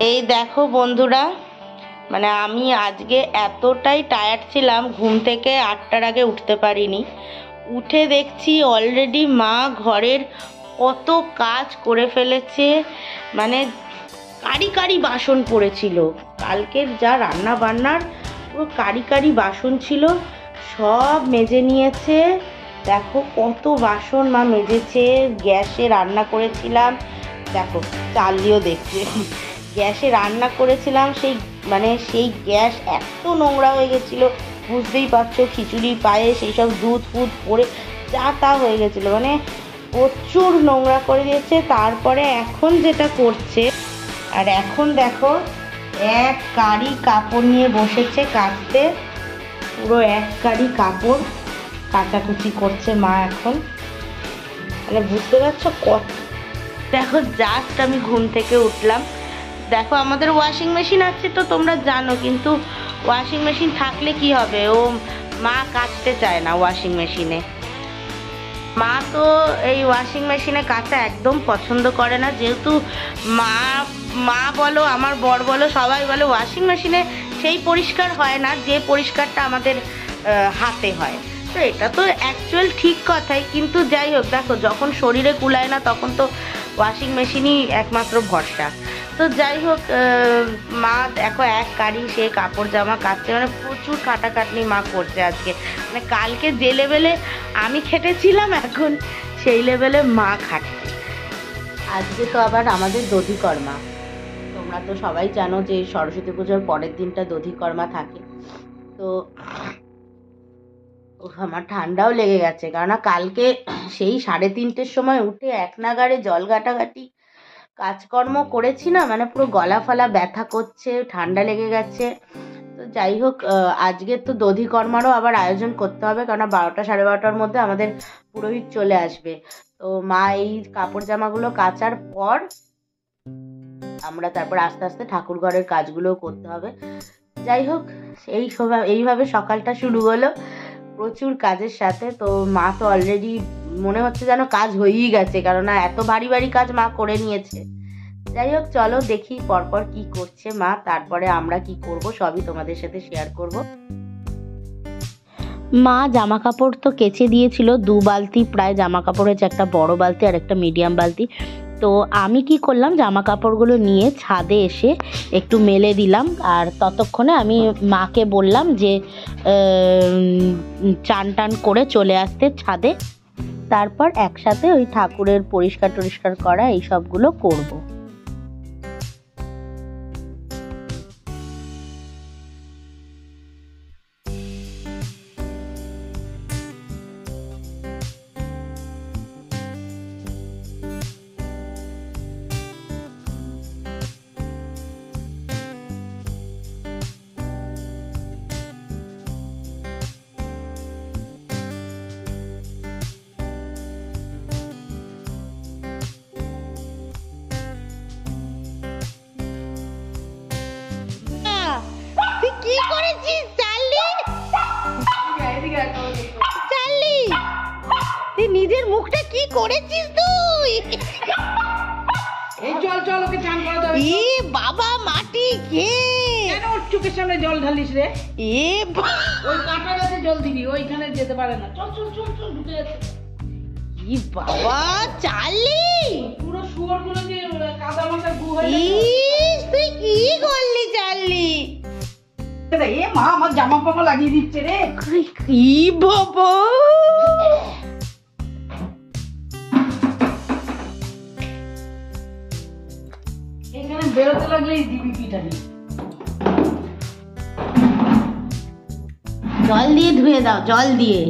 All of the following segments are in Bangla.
এই দেখো বন্ধুরা, মানে আমি আজকে এতটাই টায়ার্ড ছিলাম, ঘুম থেকে 8টার আগে উঠতে পারিনি। উঠে দেখছি অলরেডি মা ঘরের কত কাজ করে ফেলেছে। মানে কারি কারি বাসন পড়েছিল, কালকের যা রান্না বান্নার পুরো কারি কারি বাসন ছিল, সব মেজে নিয়েছে। দেখো কত বাসন মা মেজেছে। গ্যাসে রান্না করেছিলাম, দেখো চাল দিয়েও দেখছে, গ্যাসে রান্না করেছিলাম, সেই গ্যাস এত নোংরা হয়ে গেছিলো, বুঝতেই পারছো। খিচুড়ি পায়েস এইসব দুধ ফুদ পরে যা তা হয়ে গেছিলো, মানে প্রচুর নোংরা করে দিয়েছে। তারপরে এখন যেটা করছে, আর এখন দেখো এক কারি কাপড় নিয়ে বসেছে কাচতে, পুরো এক কারি কাপড় কাচাকুচি করছে মা এখন। মানে বুঝতে পারছো কত। দেখো জাস্ট আমি ঘুম থেকে উঠলাম, দেখো আমাদের ওয়াশিং মেশিন আছে তো তোমরা জানো, কিন্তু ওয়াশিং মেশিন থাকলে কি হবে, ও মা কাচতে চায় না ওয়াশিং মেশিনে। মা তো এই ওয়াশিং মেশিনে কাচা একদম পছন্দ করে না, যেহেতু মা বলো আমার বর বলো সবাই বলে ওয়াশিং মেশিনে সেই পরিষ্কার হয় না যে পরিষ্কারটা আমাদের হাতে হয়। তো এটা তো অ্যাকচুয়াল ঠিক কথাই, কিন্তু যাই হোক, দেখো যখন শরীরে কুলায় না তখন তো ওয়াশিং মেশিনই একমাত্র ভরসা। তো যাই হোক, মা দেখো এক কারি সে কাপড় জামা কাচছে, মানে প্রচুর খাটাখাটনি মা করছে আজকে। মানে কালকে যে লেভেলে আমি খেটেছিলাম, এখন সেই লেভেলে মা খাটছে। আজকে তো আবার আমাদের দধিকর্মা, তোমরা তো সবাই জানো যে সরস্বতী পুজোর পরের দিনটা দধিকর্মা থাকে। তো আমার ঠান্ডাও লেগে গেছে, কেননা কালকে সেই 3:30-এর সময় উঠে এক নাগাড়ে জল ঘাটাঘাটি কাজকর্ম করেছি না, মানে পুরো গলা ফলা ব্যথা করছে, ঠান্ডা লেগে গেছে। তো যাই হোক, আজকে তো দধিকর্মারও আবার আয়োজন করতে হবে, কারণ 12টা 12:30টার মধ্যে আমাদের পুরোহিত চলে আসবে। তো মা এই কাপড় জামাগুলো কাচার পর আমরা তারপর আস্তে আস্তে ঠাকুর ঘরের কাজগুলোও করতে হবে। যাই হোক, এইভাবে সকালটা শুরু হলো প্রচুর কাজের সাথে। তো মা তো অলরেডি মনে হচ্ছে যেন কাজ হয়েই গেছে, কেননা এত ভারী ভারী কাজ মা করে নিয়েছে। যাই হোক, চলো দেখি পরপর কি করছে মা, তারপরে আমরা কি করব সবই তোমাদের সাথে শেয়ার করব। মা জামা কাপড় তো কেচে দিয়েছিল, 2 বালতি প্রায় জামা কাপড় হয়েছে, একটা বড় বালতি আর একটা মিডিয়াম বালতি। তো আমি কি করলাম, জামা কাপড়গুলো নিয়ে ছাদে এসে একটু মেলে দিলাম, আর ততক্ষণে আমি মাকে বললাম যে চান টান করে চলে আসতে ছাদে, তারপর একসাথে ওই ঠাকুরের পরিষ্কার টরিষ্কার করা এই সবগুলো করবো। তুই কি করেছিস চার্লি? চার্লি, তুই নিজের মুখটা কি করেছিস তুই? এই চল চল, ওকে চান করা দাও। এ বাবা, মাটি খেয়ে কেন ওর চোখের সামনে জল ঢালিস রে? এ ওই কাঁটা গাছে জল দিবি, ওইখানে যেতে পারে না। চল চল চল চল, ঢুকে যাচ্ছে। ই বাবা চার্লি, পুরো শুয়োর গুলো যে কাদা মাথা গু হয়ে ইস তুই কি করলি চার্লি? যাচ্ছে। এ মা, আমার জামা পামা লাগিয়ে দিচ্ছে রে। কি বাবা, এখানে বেরোতে লাগলেই দিবি পিটানি। জল দিয়ে ধুয়ে দাও, জল দিয়ে।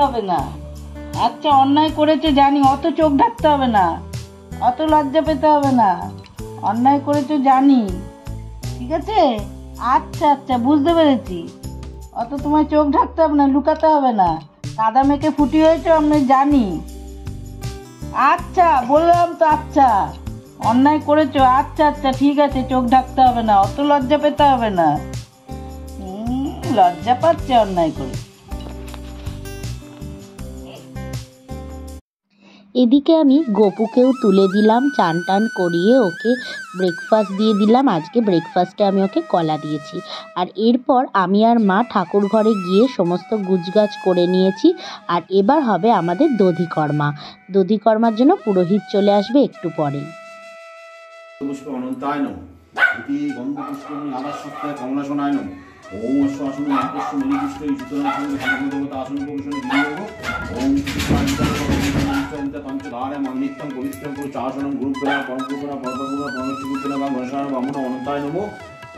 হবে না, আচ্ছা অন্যায় করেছে জানি, অত চোখ ঢাকতে হবে না। অত লজ্জা পেতে হবে না, অন্যায় করেছো জানি, ঠিক আছে? আচ্ছা আচ্ছা, বুঝতে পেরেছি। অত তোমায় চোখ ঢাকতে হবে না, লুকাতে হবে না। কাদা মেখে ফুটি হয়েছো আমি জানি। আচ্ছা বললাম তো, আচ্ছা অন্যায় করেছো, আচ্ছা আচ্ছা ঠিক আছে, চোখ ঢাকতে হবে না, অত লজ্জা পেতে হবে না। লজ্জা পাচ্ছে অন্যায় করে। এদিকে আমি গপুকেও তুলে দিলাম, চান টান করিয়ে ওকে ব্রেকফাস্ট দিয়ে দিলাম। আজকে ব্রেকফাস্টে আমি ওকে কলা দিয়েছি। আর এরপর আমি আর মা ঠাকুর ঘরে গিয়ে সমস্ত গুছগাছ করে নিয়েছি। আর এবার হবে আমাদের দধিকর্মা। দধিকর্মার জন্য পুরোহিত চলে আসবে একটু পরেই। পুষ্প অনন্তায় নমঃ ইতি গন্ধপুষ্পং আদাসত্তায় কমলাসনায় নমঃ ওম অশ্বাসন মহাপুষ্প মিলিপুষ্ট ইষ্টনাথ সঙ্গে সর্বদেবতা আসন প্রবেশনে বিনিয়োগ ওম কৃষ্ণাঞ্চল পঞ্চধারে মন্নিত্যং পবিত্রং চাষণং গুরুপ্রণা পরমপুরা পরমপুরা পরমশ্রীগুপ্তনা বা মনসার বামুন অনন্তায় নমঃ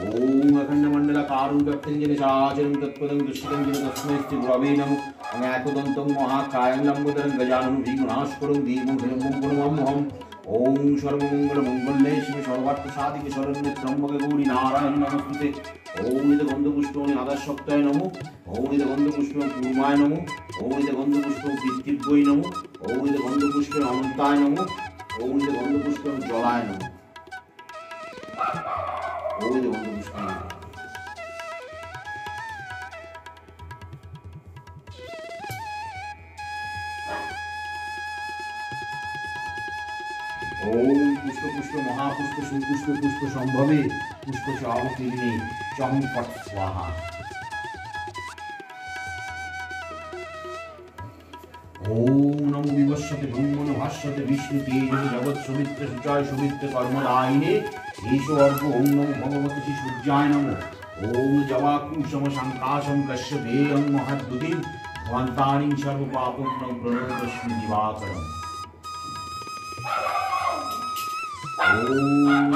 ওম অখণ্ড মণ্ডলা কারুণ ব্যক্তিঞ্জনে সাচরং তৎপদং দুষ্টিতং জিন তস্মৈ শ্রী গুরবে নমঃ ওম একদন্তং মহাকায়ং লম্বোদরং গজানন ভীমনাশকরং দীর্ঘং হিরণ্যং পরমাম্মহম ওম সর্বমঙ্গল মঙ্গলে শিবে সর্বার্থ সাধিকে শরণ্যে ত্রম্বকে গৌরী নারায়ণ নমস্তুতে ওম নিত গন্ধপুষ্পং আদাসক্তায় নমঃ ওম নিত গন্ধপুষ্পং পূর্মায় নমঃ ওম নিত গন্ধপুষ্পং কৃত্তিব্যৈ নমঃ ওম নিত গন্ধপুষ্পং অনন্তায় নমঃ ওম নিত গন্ধপুষ্পং জলায় নমঃ ওম নিত গন্ধপুষ্পং ओम पुष्प पुष्प महापुष्प सुपुष्प पुष्प संभवे पुष्प चावकीर्णे चम पट स्वाहा ओम नमो विवस्वते ब्रह्मण भाष्यते विष्णु तेज जगत सुमित्र सुचाय सुमित्र कर्मदायिने ईशो अर्घ ओम नमो भगवते श्री सूर्याय नमो ओम जवाकुशम शंकाशम कश्यपेयं महद्दुतिं भवन्तानि सर्व पापं प्रणतस्मि दिवाकरम् ओम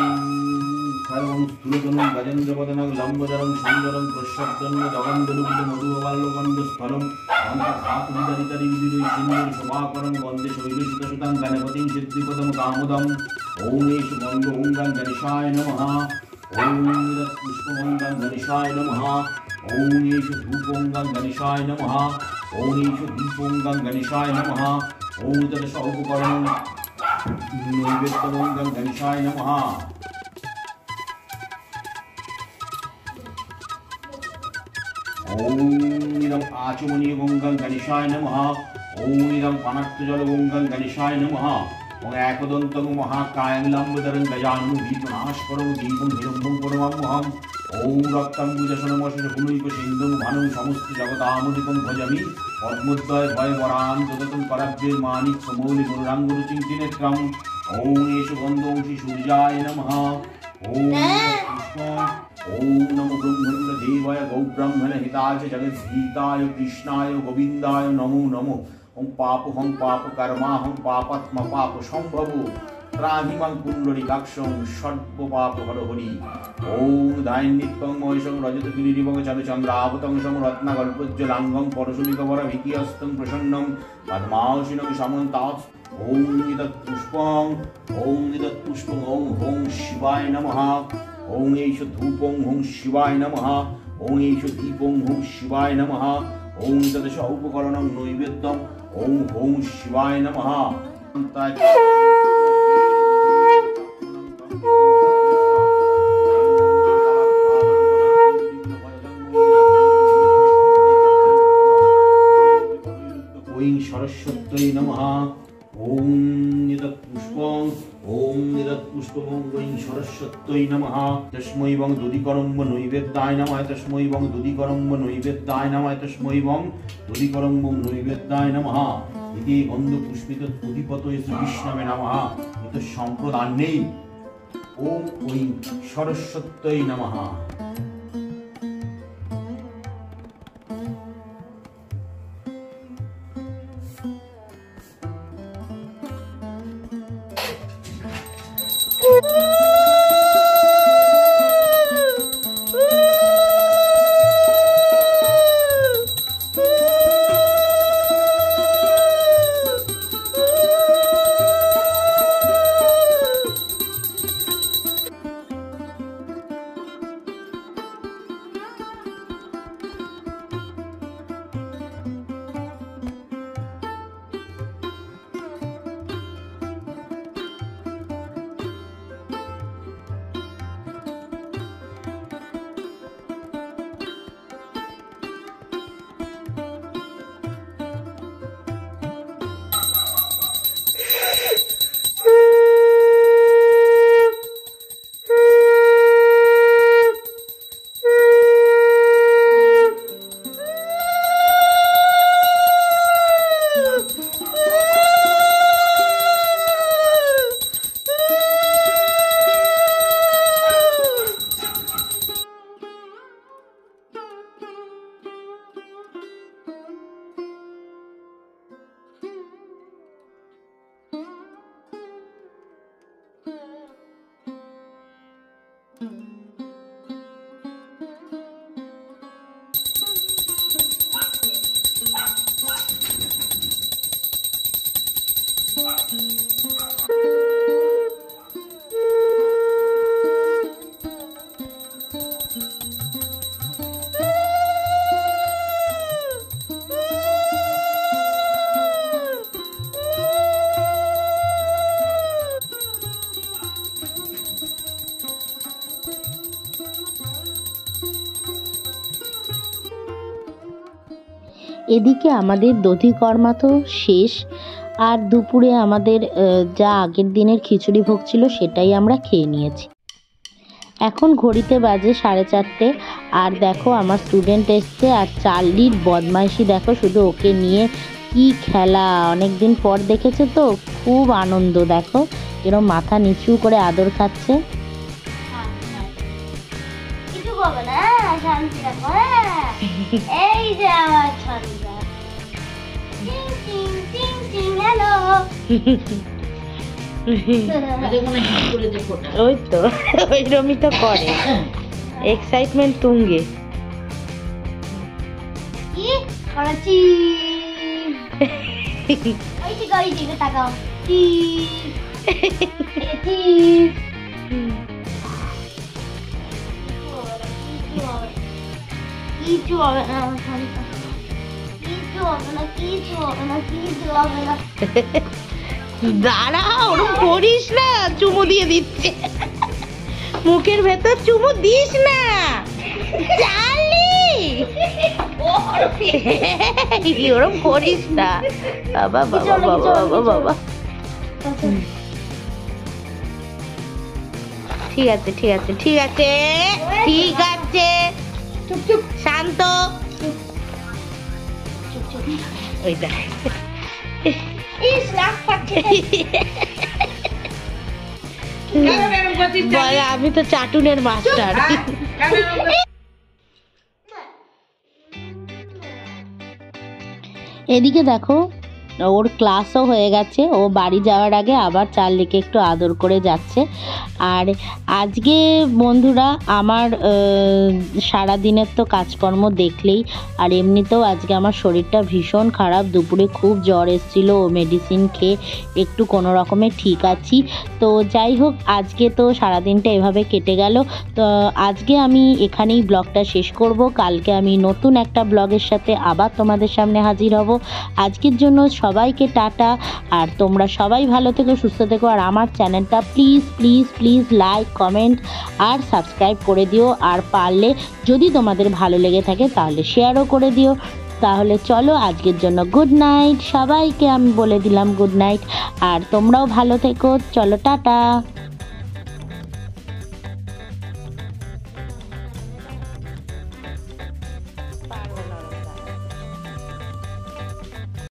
सर्वं स्थूलतनं गजेन्द्रवदनं लम्बोदरं सुन्दरं प्रशब्दं जगन्दरुपित मधुवल्लकन्दस्थलं अन्तर्धातुविदरितरिविदिरै सिन्दूर शोभाकरं वन्दे शैलसुतसुतं गणपतिं सिद्धिपदं कामदम् ॐ एष गन्धोङ्गं गणेशाय नमः ॐ पुष्पमङ्गं गणेशाय नमः ॐ एष धूपोङ्गं गणेशाय नमः ॐ एष दीपोङ्गं गणेशाय नमः ॐ तदश उपकरणं नैवेद्यमङ्गं गणेशाय नमः ओम इदं आचमनीयगंगं गणेशाय नमः ओम इदं पानत्तजलगंगं गणेशाय नमः ओम एकदन्तं महाकायं लम्बोदरं गजाननं भीमनाशकरं दीपं हिरण्यं परमाम्महम् ओम रक्ताम्बुजशनमशनपुनैक सिन्धुं भानुं समस्त जगतामुदितं भजामि पद्मोद्वय भयवरां तदतं पराब्जे माणिक्यमौलि गुरुराङ्गुरुचिन्तिनेत्रम् ओम एष गन्धं श्री सूर्याय नमः ओम ओम नमो ब्रह्मण्यदेवाय गौब्रह्मण हिताय जगद्गीताय कृष्णाय गोविन्दाय नमो नमो ओम पापहं पापकर्माहं पापात्म पाप संभवो त्राहिमां पुण्डरीकाक्षं सर्वपापहरहरि ओम दैनित्यं महेशं रजतगिरिवं चन्द्रावतं सं रत्नकल्पोज्ज्वलाङ्गं परशुनिकवरभिकियस्तं प्रसन्नं पद्माशिनं समन्तात् ओम निदत्पुष्पं ओम हों शिवाय नमः ओम एष धूपं हों शिवाय नमः ओम एष दीपं हों शिवाय नमः ओम तदश उपकरणं नैवेद्यं ओम हों शिवाय नमः ओं सरस्वत्यै नमः ओम निदत्पुष्पं ओम निदत्पुष्पं वै सरस्वत्यै नमः तस्मै वं दुधिकरं नैवेद्याय नमः तस्मै वं दुधिकरं नैवेद्याय नमः तस्मै वं दुधिकरं नैवेद्याय नमः इति गन्धपुष्पित पुष्पितोदिपतये श्रीकृष्णाय नमः इत सम्प्रदान्यै ओम वै सरस्वत्यै नमः এদিকে আমাদের দধিকর্মা তো শেষ, আর দুপুরে আমাদের যা আগের দিনের খিচুড়ি ভোগ ছিল সেটাই আমরা খেয়ে নিয়েছি। এখন ঘড়িতে বাজে 4:30, আর দেখো আমার স্টুডেন্ট এসছে, আর চার্লির বদমাইশি দেখো, শুধু ওকে নিয়ে কি খেলা, অনেক দিন পর দেখেছে তো, খুব আনন্দ। দেখো এরকম মাথা নিচু করে আদর খাচ্ছে। কিছু বলবে না, শান্তি রাখো। এই যে আমার ছন্দা, টিং টিং টিং টিং, হ্যালো। ওই তো ওইরকমই তো করে, এক্সাইটমেন্ট তুঙ্গে। কি করেছি? ওই দিকে ওই দিকে তাকাও। কিছু হবে না, কিছু হবে না, কিছু হবে না, কিছু হবে না। দাঁড়া, ওরকম করিস না, চুমু দিয়ে দিচ্ছে, মুখের ভেতর চুমু দিস না চার্লি, ওরকম করিস না বাবা, বাবা বাবা বাবা বাবা। ঠিক আছে ঠিক আছে ঠিক আছে ঠিক আছে, চুপ চুপ শান্ত। চুপ চুপ। ওই দেখ, ইস, নাক ফাটছে। বলে আমি তো চাটুনের মাস্টার। এদিকে দেখো ওর ক্লাসও হয়ে গেছে, ও বাড়ি যাওয়ার আগে আবার চার্লিকে একটু আদর করে যাচ্ছে। আর আজকে বন্ধুরা আমার সারাদিনের তো কাজকর্ম দেখলেই, আর এমনিতেও আজকে আমার শরীরটা ভীষণ খারাপ, দুপুরে খুব জ্বর এসেছিল, ও মেডিসিন খেয়ে একটু কোনো রকমে ঠিক আছি। তো যাই হোক, আজকে তো সারাদিনটা এভাবে কেটে গেল। তো আজকে আমি এখানেই ব্লগটা শেষ করব, কালকে আমি নতুন একটা ব্লগের সাথে আবার তোমাদের সামনে হাজির হব। আজকের জন্য সবাইকে টাটা, আর তোমরা সবাই ভালো থেকো, সুস্থ থেকো, আর আমার চ্যানেলটা please please please like comment আর সাবস্ক্রাইব করে দিও, আর পারলে যদি তোমাদের ভালো লেগে থাকে তাহলে শেয়ারও করে দিও। তাহলে চলো আজকের জন্য গুড নাইট, সবাইকে আমি বলে দিলাম গুড নাইট, আর তোমরাও ভালো থেকো, চলো টাটা।